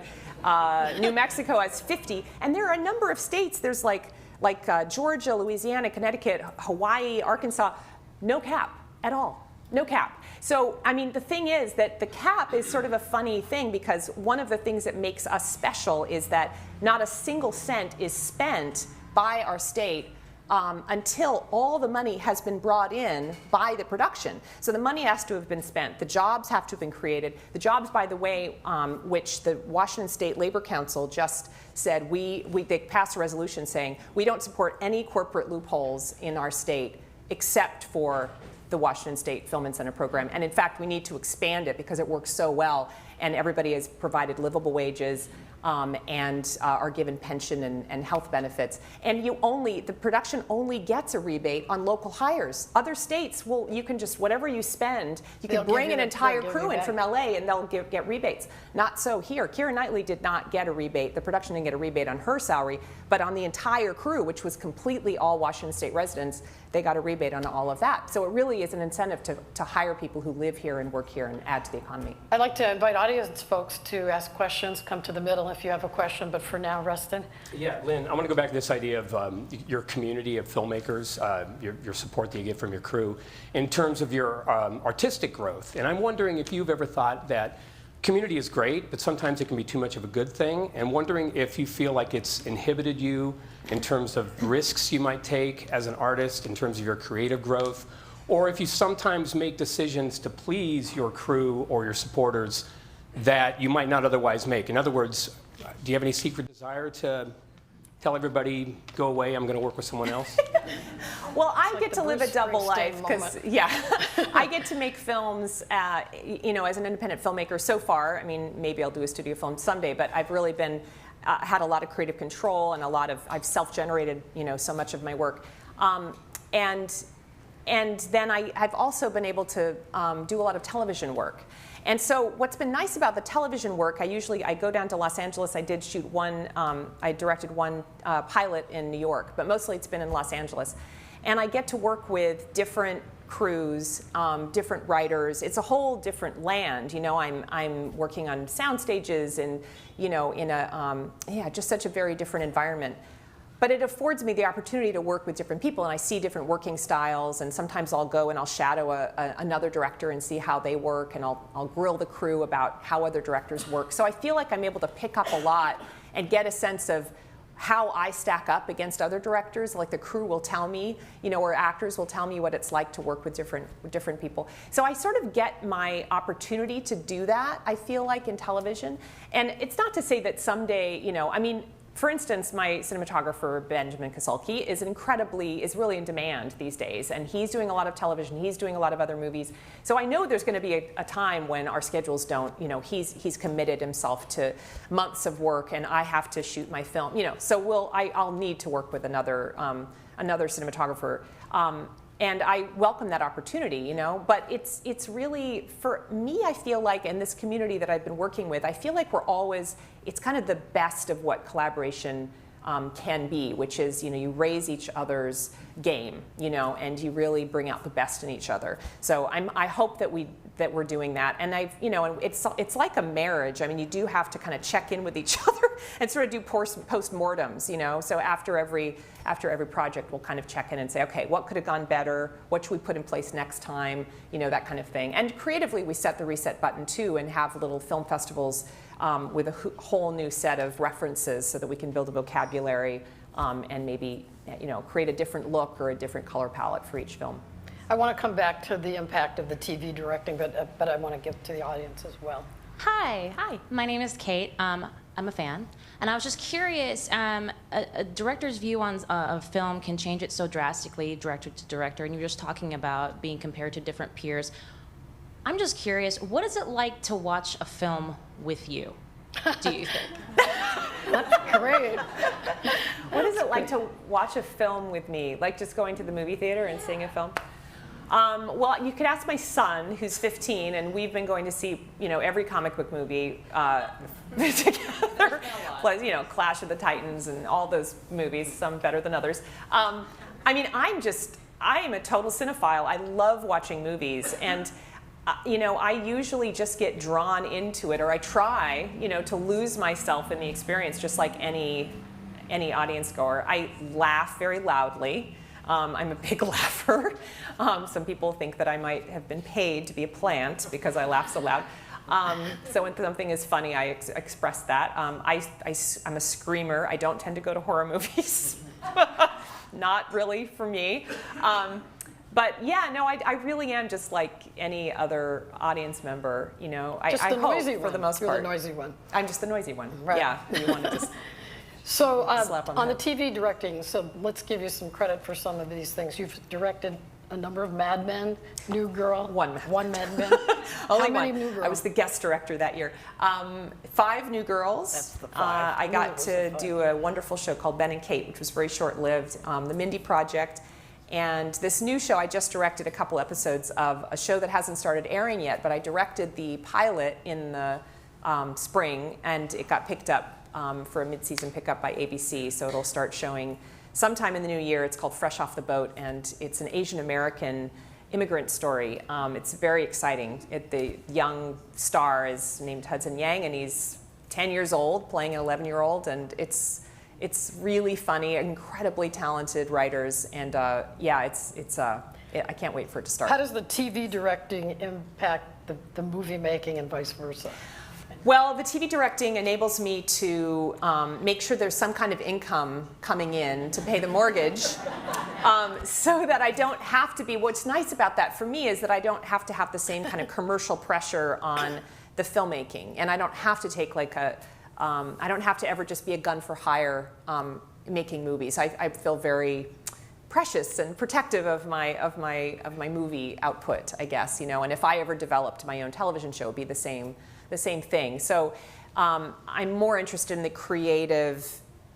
New Mexico has 50, and there are a number of states. There's like Georgia, Louisiana, Connecticut, Hawaii, Arkansas, no cap at all, no cap. So, I mean, the thing is that the cap is sort of a funny thing because one of the things that makes us special is that not a single cent is spent by our state until all the money has been brought in by the production. So the money has to have been spent. The jobs have to have been created. The jobs, by the way, which the Washington State Labor Council just said, they passed a resolution saying we don't support any corporate loopholes in our state except for the Washington State Film Incentive Program. And in fact, we need to expand it because it works so well and everybody has provided livable wages and are given pension and health benefits. And the production only gets a rebate on local hires. Other states, you can just, whatever you spend, you can bring an entire crew in from LA and they'll get rebates. Not so here. Keira Knightley did not get a rebate. The production didn't get a rebate on her salary, but on the entire crew, which was completely all Washington State residents, they got a rebate on all of that. So it really is an incentive to hire people who live here and work here and add to the economy. I'd like to invite audience folks to ask questions, come to the middle if you have a question, but for now, Rustin. Yeah, Lynn, I want to go back to this idea of your community of filmmakers, your support that you get from your crew, in terms of your artistic growth. And I'm wondering if you've ever thought that community is great, but sometimes it can be too much of a good thing, and wondering if you feel like it's inhibited you in terms of risks you might take as an artist, in terms of your creative growth, or if you sometimes make decisions to please your crew or your supporters that you might not otherwise make. In other words, do you have any secret desire to tell everybody, go away, I'm going to work with someone else? Well, I get to live a double life because, yeah, I get to make films, you know, as an independent filmmaker so far. I mean, maybe I'll do a studio film someday, but I've really been, had a lot of creative control and I've self-generated, you know, so much of my work. And then I've also been able to do a lot of television work. And so what's been nice about the television work, I go down to Los Angeles. I did shoot I directed one pilot in New York, but mostly it's been in Los Angeles. And I get to work with different crews, different writers. It's a whole different land. You know, I'm working on sound stages and, you know, in just such a very different environment. But it affords me the opportunity to work with different people, and I see different working styles, and sometimes I'll go and I'll shadow another director and see how they work, and I'll grill the crew about how other directors work. So I feel like I'm able to pick up a lot and get a sense of how I stack up against other directors. Like the crew will tell me, you know, or actors will tell me what it's like to work with different people. So I sort of get my opportunity to do that, I feel like, in television. And it's not to say that someday, you know, I mean, for instance, my cinematographer, Benjamin Kasulki, is really in demand these days. And he's doing a lot of television, he's doing a lot of other movies. So I know there's gonna be a time when our schedules don't, you know, he's committed himself to months of work and I have to shoot my film, you know. So I'll need to work with another cinematographer. And I welcome that opportunity, you know, but it's really, for me, I feel like, in this community that I've been working with, I feel like it's kind of the best of what collaboration can be, which is, you raise each other's game, and you really bring out the best in each other. So I hope that we're doing that. And it's like a marriage. I mean, you do have to kind of check in with each other and sort of do post-mortems, So after every project, we'll kind of check in and say, okay, what could have gone better? What should we put in place next time? That kind of thing. And creatively, we set the reset button too, and have little film festivals with a whole new set of references so that we can build a vocabulary and maybe create a different look or a different color palette for each film. I want to come back to the impact of the TV directing, but I want to give to the audience as well. Hi, my name is Kate. I'm a fan, and I was just curious. A director's view on a film can change it so drastically, director to director, and you're just talking about being compared to different peers. I'm just curious, what is it like to watch a film with you, do you think? That's great. What is it like to watch a film with me? Like just going to the movie theater and seeing a film? Well, you could ask my son, who's 15, and we've been going to see, every comic book movie together. Plus, Clash of the Titans and all those movies, some better than others. I mean, I am a total cinephile. I love watching movies, and I usually just get drawn into it, or I try, to lose myself in the experience, just like any audience goer. I laugh very loudly. I'm a big laugher. Some people think that I might have been paid to be a plant because I laugh so loud. So when something is funny, I express that. I'm a screamer. I don't tend to go to horror movies. Not really for me. But yeah, no, I really am just like any other audience member. Just the noisy one. For the most You're part. the noisy one. I'm just the noisy one. Right. Yeah, you want to just. So on the TV directing, so let's give you some credit for some of these things. You've directed a number of Mad Men, New Girl. One Mad Men. Only How many one. New Girls? I was the guest director that year. 5 New Girls. That's the 5. I got to do a wonderful show called Ben and Kate, which was very short-lived. The Mindy Project. And this new show, I just directed a couple episodes of a show that hasn't started airing yet, but I directed the pilot in the spring, and it got picked up for a mid-season pickup by ABC, so it'll start showing sometime in the new year. It's called Fresh Off the Boat, and it's an Asian American immigrant story. It's very exciting. The young star is named Hudson Yang, and he's 10 years old, playing an 11-year-old, and it's really funny, incredibly talented writers, and yeah, I can't wait for it to start. How does the TV directing impact the movie making and vice versa? Well, the TV directing enables me to make sure there's some kind of income coming in to pay the mortgage, so that I don't have to be. What's nice about that for me is that I don't have to have the same kind of commercial pressure on the filmmaking, and I don't have to take like I don't have to ever just be a gun for hire making movies. I feel very precious and protective of my movie output, I guess, and if I ever developed my own television show, it'd be the same thing. So I'm more interested in the creative,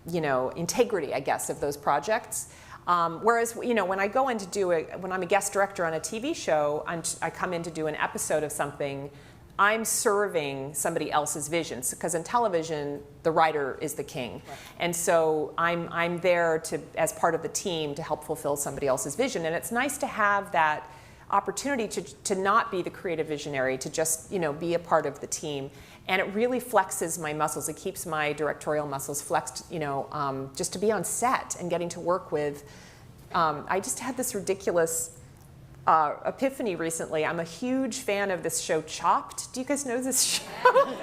integrity, I guess, of those projects. Whereas, when I go in to when I'm a guest director on a TV show, I come in to do an episode of something, I'm serving somebody else's vision, because in television, the writer is the king. Right. And so I'm there as part of the team to help fulfill somebody else's vision. And it's nice to have that opportunity to not be the creative visionary, to just be a part of the team. And it really flexes my muscles. It keeps my directorial muscles flexed, just to be on set and getting to work with. I just had this ridiculous epiphany recently. I'm a huge fan of this show, Chopped. Do you guys know this show?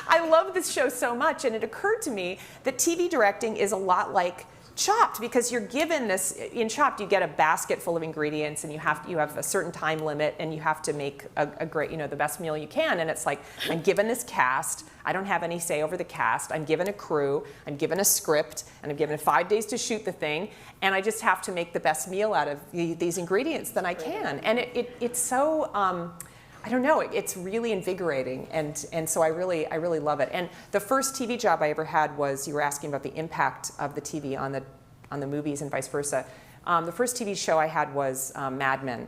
I love this show so much, and it occurred to me that TV directing is a lot like Chopped, because you're given this, in Chopped you get a basket full of ingredients, and you have a certain time limit, and you have to make a great, the best meal you can. And it's like, I'm given this cast, I don't have any say over the cast, I'm given a crew, I'm given a script, and I'm given 5 days to shoot the thing, and I just have to make the best meal out of these ingredients that I can. And it's so, I don't know, it's really invigorating, and so I really love it. And the first TV job I ever had was, you were asking about the impact of the TV on the movies and vice versa. The first TV show I had was Mad Men.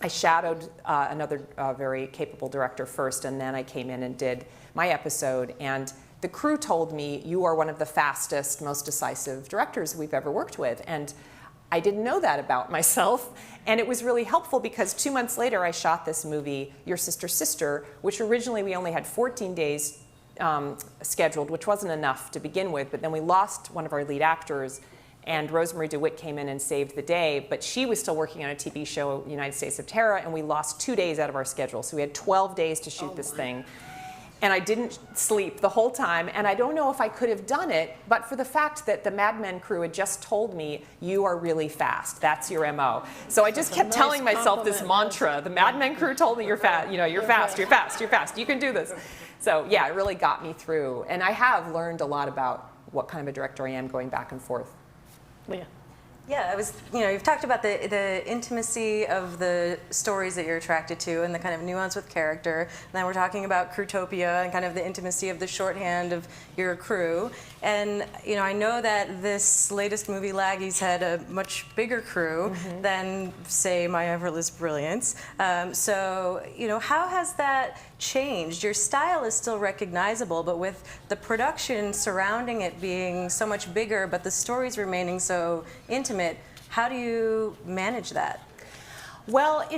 I shadowed another very capable director first, and then I came in and did my episode. And the crew told me, you are one of the fastest, most decisive directors we've ever worked with. And I didn't know that about myself. And it was really helpful because 2 months later, I shot this movie, Your Sister's Sister, which originally we only had 14 days scheduled, which wasn't enough to begin with. But then we lost one of our lead actors, and Rosemary DeWitt came in and saved the day. But she was still working on a TV show, United States of Terror, and we lost 2 days out of our schedule. So we had 12 days to shoot this thing. And I didn't sleep the whole time, and I don't know if I could have done it, but for the fact that the Mad Men crew had just told me, you are really fast, that's your MO. So I just kept telling myself this mantra, the Mad Men crew told me you're fast, you're fast, you're fast, you're fast, you can do this. So yeah, it really got me through, and I have learned a lot about what kind of a director I am going back and forth. Leah. Yeah, you've talked about the intimacy of the stories that you're attracted to and the kind of nuance with character. And then we're talking about Crewtopia and kind of the intimacy of the shorthand of your crew. And, I know that this latest movie, Laggies, had a much bigger crew than, say, My Effortless Brilliance. So, how has that changed? Your style is still recognizable, but with the production surrounding it being so much bigger, but the stories remaining so intimate, how do you manage that? Well,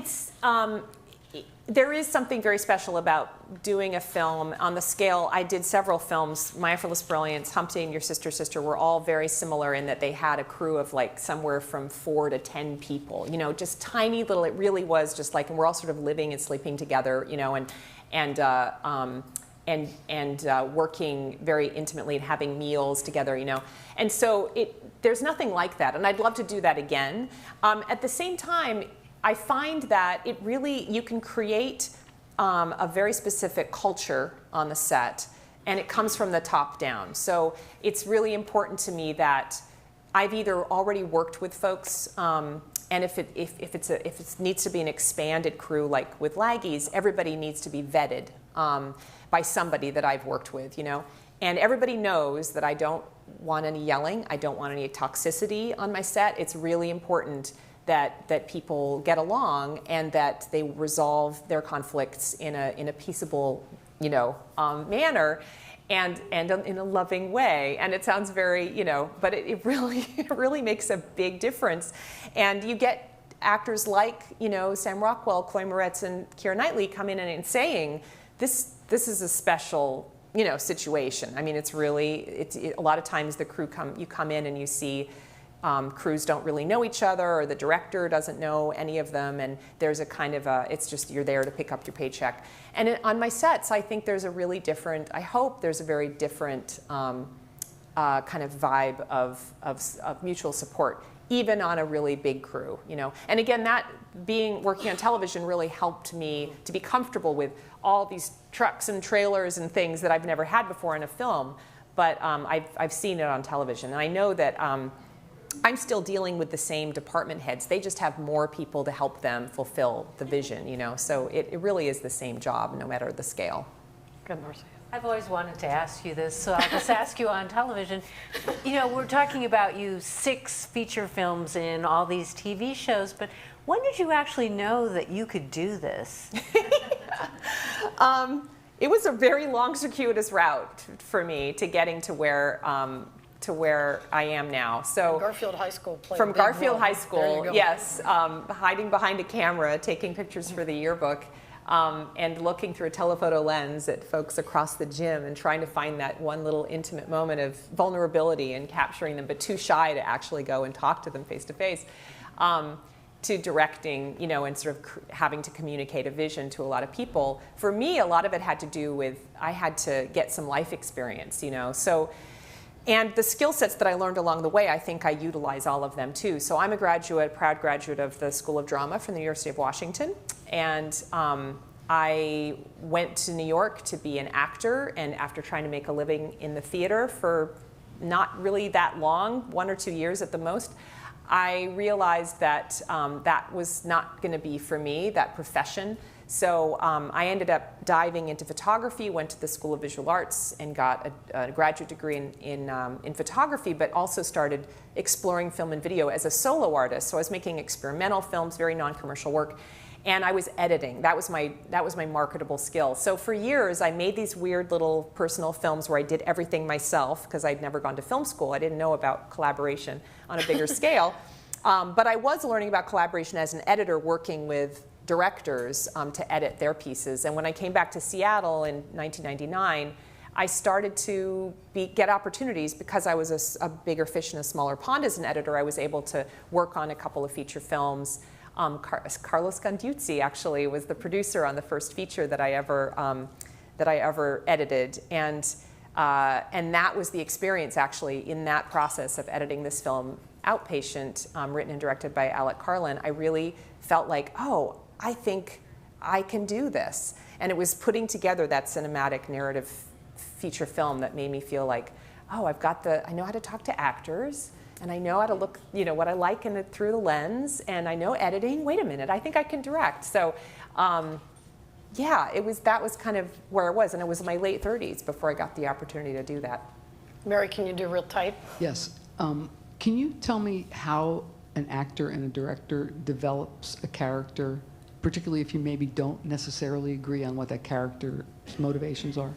there is something very special about doing a film on the scale. I did several films. My Effortless Brilliance, Humpty and Your Sister's Sister were all very similar in that they had a crew of like somewhere from 4 to 10 people. Just tiny little. It really was just like, and we're all sort of living and sleeping together. And working very intimately and having meals together, And so there's nothing like that, and I'd love to do that again. At the same time, I find that you can create a very specific culture on the set, and it comes from the top down. So it's really important to me that I've either already worked with folks, and if it needs to be an expanded crew like with Laggies, everybody needs to be vetted by somebody that I've worked with, And everybody knows that I don't want any yelling, I don't want any toxicity on my set. It's really important that people get along and that they resolve their conflicts in a peaceable, manner, and in a loving way. And it sounds very, but it really makes a big difference. And you get actors like, Sam Rockwell, Chloe Moretz, and Keira Knightley come in and saying, this is a special, situation. I mean, it's a lot of times the crew you come in and you see crews don't really know each other, or the director doesn't know any of them, and there's a kind of it's just you're there to pick up your paycheck. And on my sets, I think there's a really different, I hope there's a very different kind of vibe of mutual support, even on a really big crew, And again, working on television really helped me to be comfortable with all these trucks and trailers and things that I've never had before in a film, but I've seen it on television, and I know that I'm still dealing with the same department heads. They just have more people to help them fulfill the vision, So it really is the same job, no matter the scale. Good, Marcy. I've always wanted to ask you this, so I'll just ask you on television. We're talking about 6 feature films in all these TV shows, but when did you actually know that you could do this? It was a very long, circuitous route for me to getting to where I am now. So Garfield High School played from a big Garfield role. High School, yes, hiding behind a camera, taking pictures for the yearbook, and looking through a telephoto lens at folks across the gym and trying to find that one little intimate moment of vulnerability and capturing them, but too shy to actually go and talk to them face to face. To directing, and sort of having to communicate a vision to a lot of people. For me, a lot of it had to do with, I had to get some life experience, So, and the skill sets that I learned along the way, I think I utilize all of them too. So I'm a proud graduate of the School of Drama from the University of Washington. And I went to New York to be an actor. And after trying to make a living in the theater for not really that long, 1 or 2 years at the most, I realized that that was not going to be for me, that profession. So I ended up diving into photography, went to the School of Visual Arts and got a graduate degree in photography, but also started exploring film and video as a solo artist. So I was making experimental films, very non-commercial work. and I was editing. That was my marketable skill. So for years, I made these weird little personal films where I did everything myself because I'd never gone to film school. I didn't know about collaboration on a bigger scale. But I was learning about collaboration as an editor working with directors to edit their pieces. And when I came back to Seattle in 1999, I started to get opportunities because I was a bigger fish in a smaller pond as an editor. I was able to work on a couple of feature films. Carlos Ganduzzi actually was the producer on the first feature that I ever edited, and that was the experience actually in that process of editing this film, Outpatient, written and directed by Alec Carlin. I really felt like, oh, I think I can do this, and it was putting together that cinematic narrative feature film that made me feel like, oh, I know how to talk to actors. And I know how to look, what I like through the lens, and I know editing. Wait a minute, I think I can direct. So, yeah, that was kind of where I was, and it was my late 30s before I got the opportunity to do that. Mary, can you do real tight? Yes. Can you tell me how an actor and a director develops a character, particularly if you maybe don't necessarily agree on what that character's motivations are?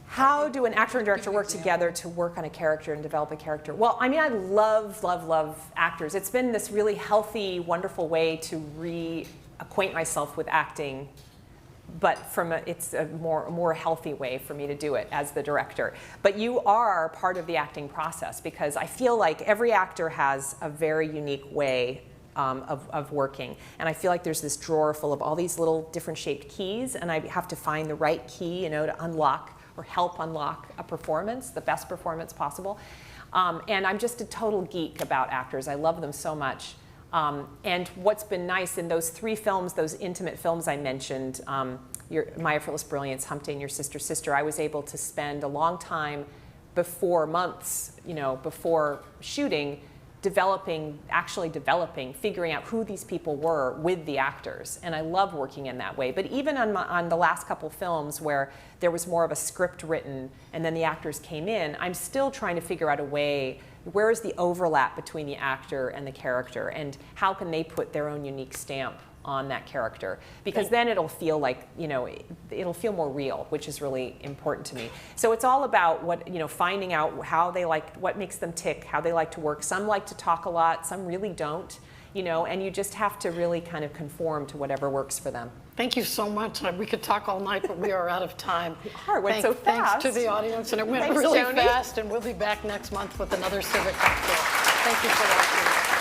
How do an actor and director work together to work on a character and develop a character? Well, I mean, I love, love, love actors. It's been this really healthy, wonderful way to reacquaint myself with acting, but it's a more healthy way for me to do it as the director. But you are part of the acting process because I feel like every actor has a very unique way of working. And I feel like there's this drawer full of all these little different shaped keys, and I have to find the right key, to unlock or help unlock a performance, the best performance possible. And I'm just a total geek about actors. I love them so much. And what's been nice in those 3 films, those intimate films I mentioned, My Effortless Brilliance, Hump Day, and Your Sister's Sister, I was able to spend a long time months, before shooting, actually developing, figuring out who these people were with the actors. And I love working in that way. But even on the last couple films where there was more of a script written and then the actors came in, I'm still trying to figure out a way, where is the overlap between the actor and the character, and how can they put their own unique stamp on that character, because then it'll feel like, it'll feel more real, which is really important to me. So it's all about finding out how they like, what makes them tick, how they like to work. Some like to talk a lot, some really don't, and you just have to really kind of conform to whatever works for them. Thank you so much. We could talk all night, but we are out of time. It went so fast. Thanks to the audience, and it went really fast, and we'll be back next month with another Civic Cocktail. Thank you for watching.